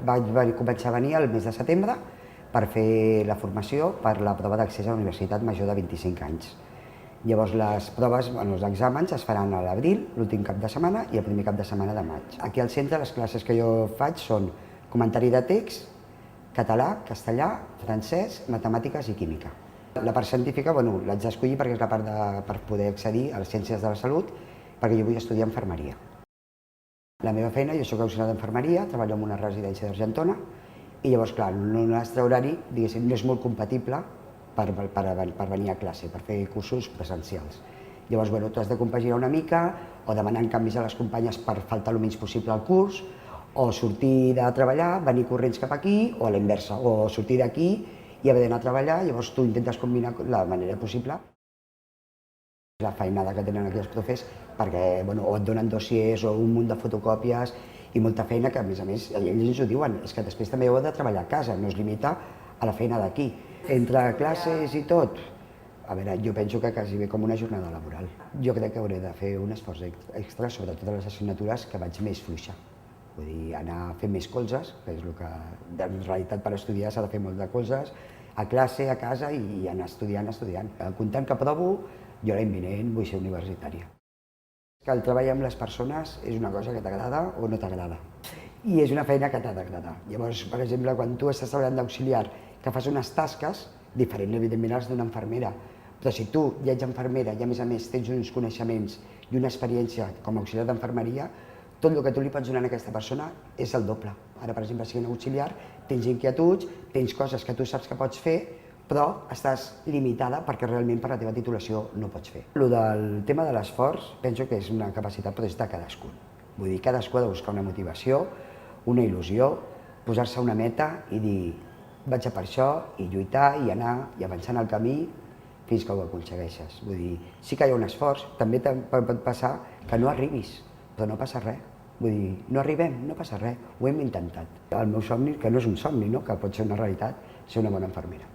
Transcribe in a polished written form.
Vaig començar a venir el mes de setembre per fer la formació per la prova d'accés a la Universitat Major de 25 anys. Llavors les proves, els exàmens es faran a l'abril, l'últim cap de setmana i el primer cap de setmana de maig. Aquí al centre les classes que jo faig són comentari de text, català, castellà, francès, matemàtiques i química. La part científica, l'haig d'escollir perquè és la part per poder accedir a les ciències de la salut, perquè jo vull estudiar infermeria. La meva feina, jo soc auxiliar d'infermeria, treballo en una residència d'Argentona i llavors, clar, el nostre horari, diguéssim, no és molt compatible per venir a classe, per fer cursos presencials. Llavors, tu has de compaginar una mica o demanar canvis a les companyes per faltar el menys possible al curs, o sortir de treballar, venir corrents cap aquí, o a la inversa, o sortir d'aquí i haver d'anar a treballar, llavors tu intentes combinar la manera possible. La feinada que tenen aquí els profes, perquè o et donen dossiers o un munt de fotocòpies i molta feina que, a més, ells ens ho diuen, és que després també heu de treballar a casa, no es limita a la feina d'aquí. Entre classes i tot, a veure, jo penso que quasi bé com una jornada laboral. Jo crec que hauré de fer un esforç extra sobre totes les assignatures que vaig més fluixa. Vull dir, anar fent més colzes, que és el que en realitat per estudiar s'ha de fer molt de colzes, a classe, a casa i anar estudiant. Comptant que provo, jo l'any vinent vull ser universitària. Que el treball amb les persones és una cosa que t'agrada o no t'agrada. I és una feina que t'ha d'agradar. Llavors, per exemple, quan tu estàs treballant d'auxiliar, que fas unes tasques, diferent, evidentment, als d'una infermera, però si tu ja ets infermera i a més tens uns coneixements i una experiència com a auxiliar d'infermeria, tot el que tu li pots donar a aquesta persona és el doble. Ara, per exemple, sent auxiliar, tens inquietuds, tens coses que tu saps que pots fer, però estàs limitada perquè realment per la teva titulació no pots fer. El del tema de l'esforç penso que és una capacitat però és de cadascun. Vull dir, cadascú ha de buscar una motivació, una il·lusió, posar-se una meta i dir vaig a per això i lluitar i anar i avançant el camí fins que ho aconsegueixes. Vull dir, sí que hi ha un esforç, també pot passar que no arribis, però no passa res. Vull dir, no arribem, no passa res, ho hem intentat. El meu somni, que no és un somni, que pot ser una realitat, ser una bona infermera.